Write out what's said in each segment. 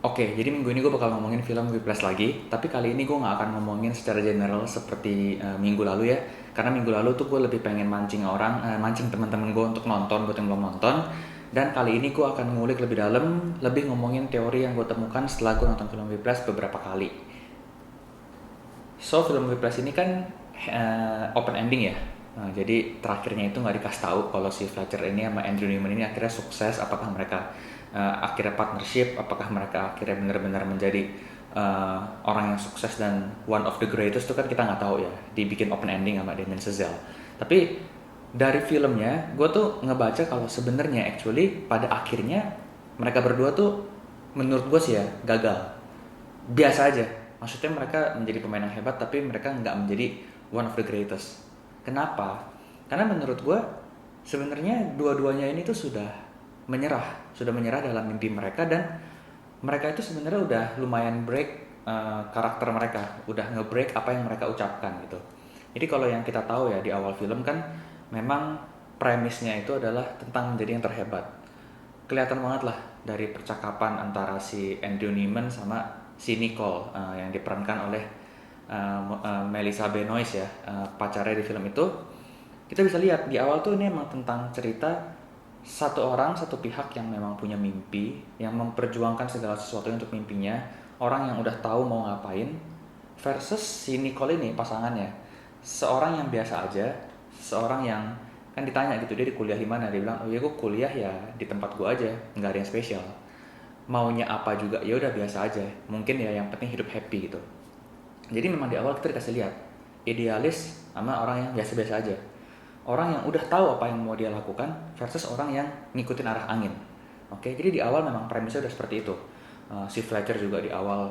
Oke, jadi minggu ini gue bakal ngomongin film Whiplash lagi, tapi kali ini gue nggak akan ngomongin secara general seperti minggu lalu ya, karena minggu lalu tuh gue lebih pengen mancing mancing teman-teman gue untuk nonton buat yang belum nonton, dan kali ini gue akan ngulik lebih dalam, lebih ngomongin teori yang gue temukan setelah gue nonton film Whiplash beberapa kali. So, film Whiplash ini kan open ending ya. Nah, jadi terakhirnya itu nggak dikasih tahu kalau si Fletcher ini sama Andrew Newman ini akhirnya sukses, apakah mereka akhirnya partnership, apakah mereka akhirnya benar-benar menjadi orang yang sukses dan one of the greatest itu kan kita nggak tahu ya. Dibikin open ending sama Damien Chazelle. Tapi dari filmnya, gue tuh ngebaca kalau sebenarnya actually pada akhirnya mereka berdua tuh menurut gue sih ya gagal, biasa aja. Maksudnya mereka menjadi pemain yang hebat tapi mereka nggak menjadi one of the greatest. Kenapa? Karena menurut gue sebenarnya dua-duanya ini tuh sudah menyerah dalam mimpi mereka, dan mereka itu sebenarnya udah lumayan break karakter mereka, udah nge-break apa yang mereka ucapkan gitu. Jadi kalau yang kita tahu ya di awal film kan memang premisnya itu adalah tentang menjadi yang terhebat. Kelihatan banget lah dari percakapan antara si Andrew Neiman sama si Nicole yang diperankan oleh Melissa Benoist ya, pacarnya di film itu. Kita bisa lihat di awal tuh ini emang tentang cerita satu orang, satu pihak yang memang punya mimpi, yang memperjuangkan segala sesuatu untuk mimpinya, orang yang udah tahu mau ngapain, versus si Nicole ini pasangannya, seorang yang biasa aja, seorang yang kan ditanya gitu dia di kuliah di mana, dia bilang oh ya gue kuliah ya di tempat gue aja, nggak ada yang spesial, maunya apa juga ya udah biasa aja, mungkin ya yang penting hidup happy gitu. Jadi memang di awal kita dikasih lihat idealis sama orang yang biasa-biasa aja, orang yang udah tahu apa yang mau dia lakukan versus orang yang ngikutin arah angin. Oke, jadi di awal memang premisnya udah seperti itu. Si Fletcher juga di awal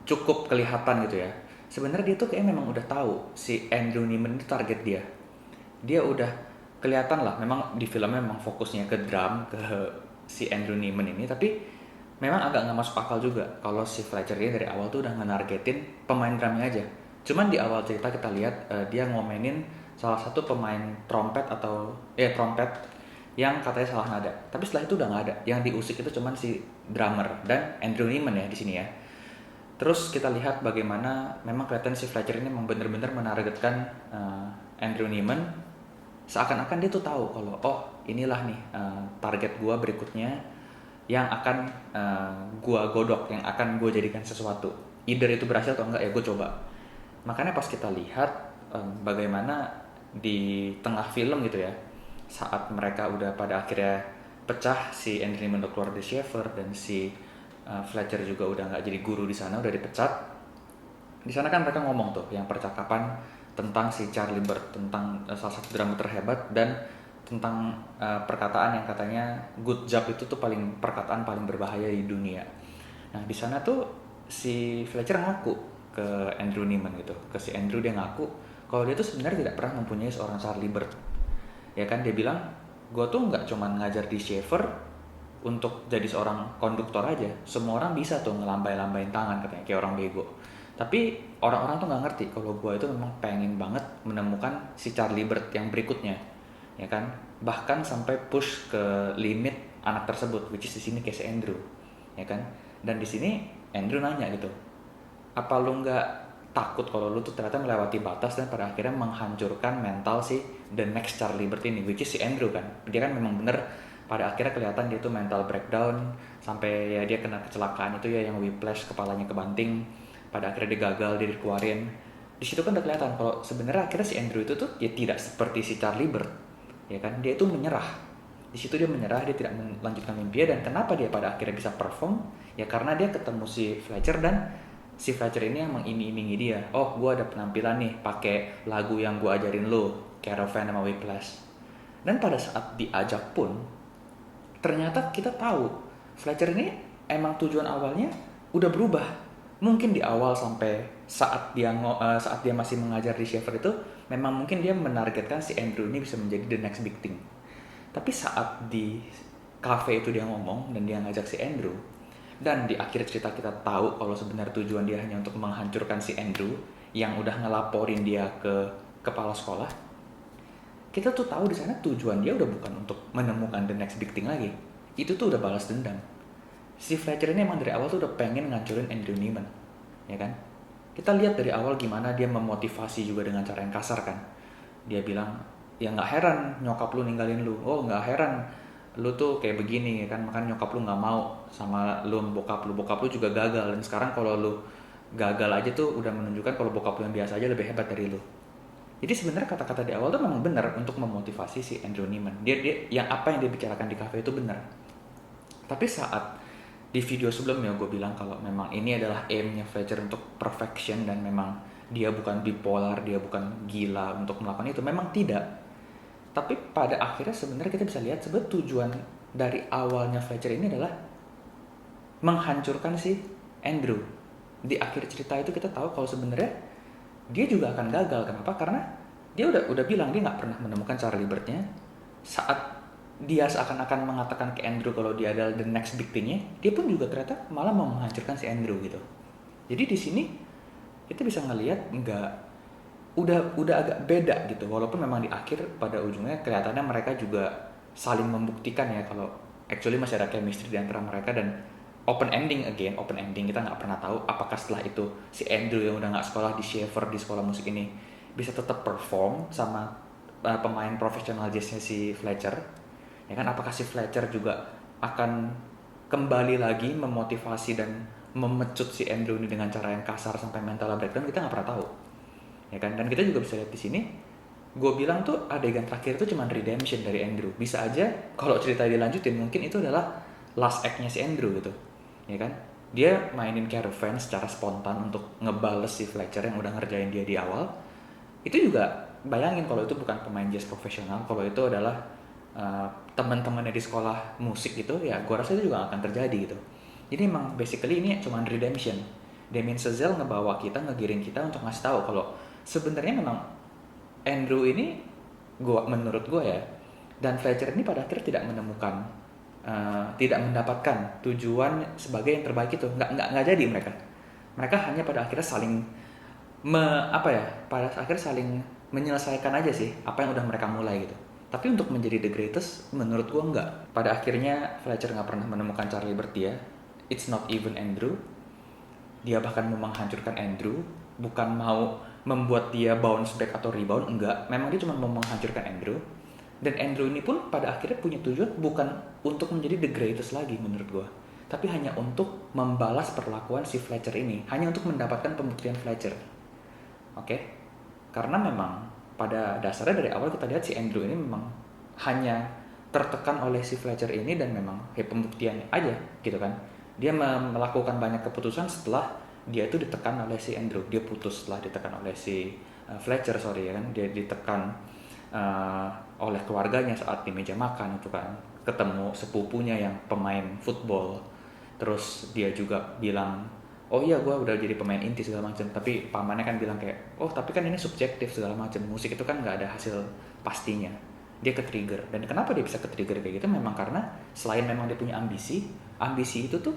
cukup kelihatan gitu ya. Sebenarnya dia tuh kayak memang udah tahu si Andrew Neiman itu target dia. Dia udah kelihatan lah. Memang di filmnya memang fokusnya ke drum, ke si Andrew Neiman ini, tapi memang agak nggak masuk akal juga kalau si Fletcher ini dari awal tuh udah nge-nargetin pemain drumnya aja. Cuman di awal cerita kita lihat dia ngomenin salah satu pemain trompet yang katanya salah nada. Tapi setelah itu udah nggak ada. Yang diusik itu cuman si drummer dan Andrew Neiman ya di sini ya. Terus kita lihat bagaimana memang kelihatan si Fletcher ini memang benar-benar menargetkan Andrew Neiman, seakan-akan dia tuh tahu kalau oh inilah nih target gua berikutnya yang akan gua godok, yang akan gua jadikan sesuatu. Either itu berhasil atau enggak ya gue coba. Makanya pas kita lihat bagaimana di tengah film gitu ya, saat mereka udah pada akhirnya pecah, si Andrew Neiman udah keluar dari Shaver dan si Fletcher juga udah nggak jadi guru di sana, udah dipecat. Di sana kan mereka ngomong tuh yang percakapan tentang si Charlie Bird, tentang salah satu drama terhebat, dan tentang perkataan yang katanya good job itu tuh perkataan paling berbahaya di dunia. Nah di sana tuh si Fletcher ngaku ke Andrew Neiman gitu, ke si Andrew dia ngaku kalau dia tuh sebenarnya tidak pernah mempunyai seorang Charlie Bird. Ya kan dia bilang gue tuh nggak cuman ngajar di Shaver untuk jadi seorang konduktor aja, semua orang bisa tuh ngelambai-lambain tangan katanya kayak orang bego. Tapi orang-orang tuh nggak ngerti kalau gue itu memang pengen banget menemukan si Charlie Bird yang berikutnya, ya kan, bahkan sampai push ke limit anak tersebut, which is di sini case Andrew, ya kan. Dan di sini Andrew nanya gitu, apa lu nggak takut kalau lu tuh ternyata melewati batas dan pada akhirnya menghancurkan mental si the next Charlie Bird ini, which is si Andrew kan. Dia kan memang bener pada akhirnya kelihatan dia tuh mental breakdown sampai ya dia kena kecelakaan itu ya, yang whiplash, kepalanya kebanting, pada akhirnya dia gagal, dia dikeluarin. Di situ kan udah kelihatan kalau sebenarnya akhirnya si Andrew itu tuh ya tidak seperti si Charlie Bird, ya kan. Dia itu menyerah. Di situ dia menyerah, dia tidak melanjutkan mimpinya. Dan kenapa dia pada akhirnya bisa perform? Ya karena dia ketemu si Fletcher, dan si Fletcher ini yang mengiming-imingi dia. Oh, gue ada penampilan nih pakai lagu yang gue ajarin lo, Caravan sama Whiplash. Dan pada saat diajak pun, ternyata kita tahu Fletcher ini emang tujuan awalnya udah berubah. Mungkin di awal sampai saat dia masih mengajar di Shaver itu, memang mungkin dia menargetkan si Andrew ini bisa menjadi the next big thing. Tapi saat di cafe itu dia ngomong dan dia ngajak si Andrew, dan di akhir cerita kita tahu kalau sebenarnya tujuan dia hanya untuk menghancurkan si Andrew yang udah ngelaporin dia ke kepala sekolah. Kita tuh tahu di sana tujuan dia udah bukan untuk menemukan the next big thing lagi. Itu tuh udah balas dendam. si Fletcher ini emang dari awal tuh udah pengen ngancurin Andrew Neiman, ya kan? Kita lihat dari awal gimana dia memotivasi juga dengan cara yang kasar kan. Dia bilang, ya nggak heran nyokap lu ninggalin lu. Oh nggak heran lu tuh kayak begini ya kan, makanya nyokap lu nggak mau sama lu, bokap lu juga gagal, dan sekarang kalau lu gagal aja tuh udah menunjukkan kalau bokap lu yang biasa aja lebih hebat dari lu. Jadi sebenarnya kata-kata di awal tuh memang benar untuk memotivasi si Andrew Neiman. Dia yang apa yang dia bicarakan di cafe itu benar. Tapi saat di video sebelumnya gue bilang kalau memang ini adalah aimnya Fletcher untuk perfection dan memang dia bukan bipolar, dia bukan gila untuk melakukan itu. Memang tidak. Tapi pada akhirnya sebenarnya kita bisa lihat sebenarnya tujuan dari awalnya Fletcher ini adalah menghancurkan si Andrew. Di akhir cerita itu kita tahu kalau sebenarnya dia juga akan gagal. Kenapa? Karena dia udah bilang dia nggak pernah menemukan Charlie Bird-nya. Saat dia seakan-akan mengatakan ke Andrew kalau dia adalah the next big thing-nya, dia pun juga ternyata malah mau menghancurkan si Andrew gitu. Jadi di sini kita bisa ngelihat udah agak beda gitu. Walaupun memang di akhir pada ujungnya kelihatannya mereka juga saling membuktikan ya kalau actually masih ada chemistry di antara mereka, dan open ending kita nggak pernah tahu apakah setelah itu si Andrew yang udah nggak sekolah di Shaver di sekolah musik ini bisa tetap perform sama pemain profesional jazznya si Fletcher, ya kan? Apakah si Fletcher juga akan kembali lagi memotivasi dan memecut si Andrew ini dengan cara yang kasar sampai mental breakdown? Kita nggak pernah tahu, ya kan? Dan kita juga bisa lihat di sini, gue bilang tuh adegan terakhir itu cuma redemption dari Andrew. Bisa aja kalau cerita dilanjutin mungkin itu adalah last act-nya si Andrew gitu, ya kan? Dia mainin Caravan secara spontan untuk ngebales si Fletcher yang udah ngerjain dia di awal. Itu juga bayangin kalau itu bukan pemain jazz profesional, kalau itu adalah teman-temannya di sekolah musik gitu, ya gue rasa itu juga akan terjadi gitu. Jadi emang basically ini cuma redemption. Damien Chazelle ngebawa kita, ngegiring kita untuk ngasih tahu kalau sebenarnya memang Andrew ini menurut gue ya, dan Fletcher ini pada akhirnya tidak menemukan tidak mendapatkan tujuan sebagai yang terbaik itu. Nggak jadi mereka hanya pada akhirnya saling pada akhirnya saling menyelesaikan aja sih apa yang udah mereka mulai gitu. Tapi untuk menjadi the greatest menurut gue nggak. Pada akhirnya Fletcher nggak pernah menemukan Charlie Bird dia. It's not even Andrew. Dia bahkan mau menghancurkan Andrew, bukan mau membuat dia bounce back atau rebound, enggak. Memang dia cuma mau menghancurkan Andrew. Dan Andrew ini pun pada akhirnya punya tujuan bukan untuk menjadi the greatest lagi menurut gue, tapi hanya untuk membalas perlakuan si Fletcher ini, hanya untuk mendapatkan pembuktian Fletcher. Oke? Karena memang pada dasarnya dari awal kita lihat si Andrew ini memang hanya tertekan oleh si Fletcher ini, dan memang pembuktian aja gitu kan. Dia melakukan banyak keputusan setelah dia itu ditekan oleh si Andrew. Dia putus setelah ditekan oleh si Fletcher, ya kan. Dia ditekan oleh keluarganya saat di meja makan itu kan. Ketemu sepupunya yang pemain football. Terus dia juga bilang, oh iya gue udah jadi pemain inti segala macam. Tapi pamannya kan bilang kayak, oh tapi kan ini subjektif segala macam. Musik itu kan nggak ada hasil pastinya. Dia ke-trigger. Dan kenapa dia bisa ke-trigger kayak gitu? Memang karena selain memang dia punya ambisi itu tuh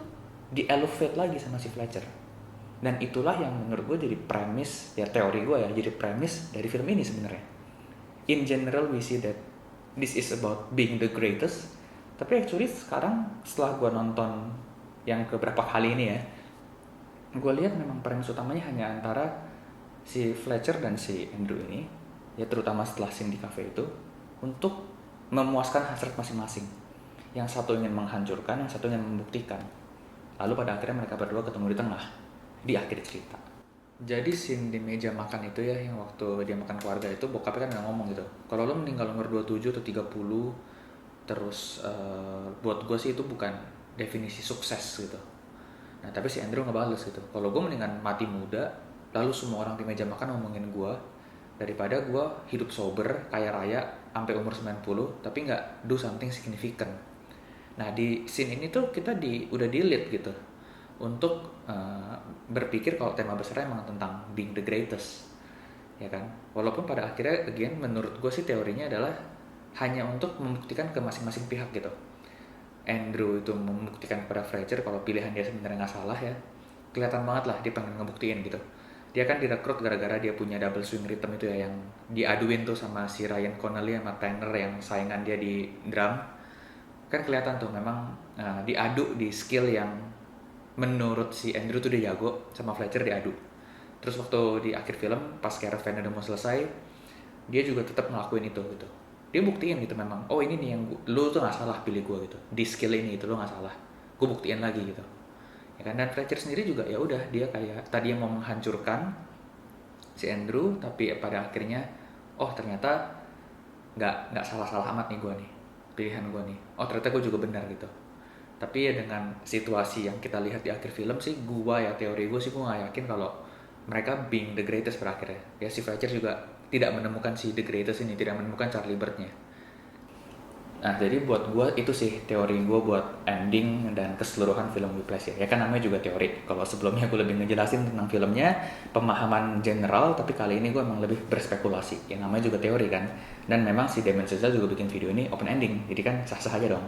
di-elevate lagi sama si Fletcher. Dan itulah yang menurut gue jadi premis, ya teori gue ya, jadi premis dari film ini sebenarnya. In general we see that this is about being the greatest. Tapi actually sekarang setelah gue nonton yang keberapa kali ini ya, gue lihat memang premis utamanya hanya antara si Fletcher dan si Andrew ini, ya terutama setelah scene di cafe itu, untuk memuaskan hasrat masing-masing. Yang satu ingin menghancurkan, yang satu ingin membuktikan. Lalu pada akhirnya mereka berdua ketemu di tengah di akhir cerita. Jadi scene di meja makan itu ya, yang waktu dia makan keluarga itu, bokapnya kan udah ngomong gitu, kalau lo meninggal umur 27 atau 30, terus buat gue sih itu bukan definisi sukses gitu. Nah tapi si Andrew ngebales gitu, kalau gue mendingan mati muda, lalu semua orang di meja makan ngomongin gue, daripada gue hidup sober, kaya raya, sampai umur 90, tapi nggak do something significant. Nah di scene ini tuh kita udah di-lead gitu untuk berpikir kalau tema besarnya emang tentang being the greatest, ya kan. Walaupun pada akhirnya again menurut gue sih teorinya adalah hanya untuk membuktikan ke masing-masing pihak gitu. Andrew itu membuktikan kepada Fletcher kalau pilihan dia sebenarnya nggak salah ya. Kelihatan banget lah dia pengen ngebuktiin gitu. Dia kan direkrut gara-gara dia punya double swing rhythm itu ya, yang diaduin tuh sama si Ryan Connolly sama Tanner yang saingan dia di drum. Kan kelihatan tuh memang diadu di skill yang menurut si Andrew tuh dia jago, sama Fletcher diadu. Terus waktu di akhir film pas caravan udah mau selesai, dia juga tetap ngelakuin itu gitu. Dia buktiin gitu memang, oh ini nih yang lu tuh nggak salah pilih gue gitu, di skill ini itu lu nggak salah, gue buktiin lagi gitu ya kan. Dan Fletcher sendiri juga ya udah, dia kayak tadi yang mau menghancurkan si Andrew, tapi pada akhirnya oh ternyata nggak salah-salah amat nih gue nih, pilihan gue nih, oh ternyata gue juga benar gitu. Tapi ya dengan situasi yang kita lihat di akhir film sih, gue ya teori gue sih, gue nggak yakin kalau mereka being the greatest berakhirnya. Ya si Fletcher juga tidak menemukan si the greatest ini, tidak menemukan Charlie Bird-nya. Nah jadi buat gue itu sih teori gue buat ending dan keseluruhan film Whiplash ya. Ya kan namanya juga teori. Kalau sebelumnya gue lebih ngejelasin tentang filmnya, pemahaman general, tapi kali ini gue emang lebih berspekulasi. Ya namanya juga teori kan. Dan memang si Damien Chazelle juga bikin video ini open ending, jadi kan sah-sah aja dong.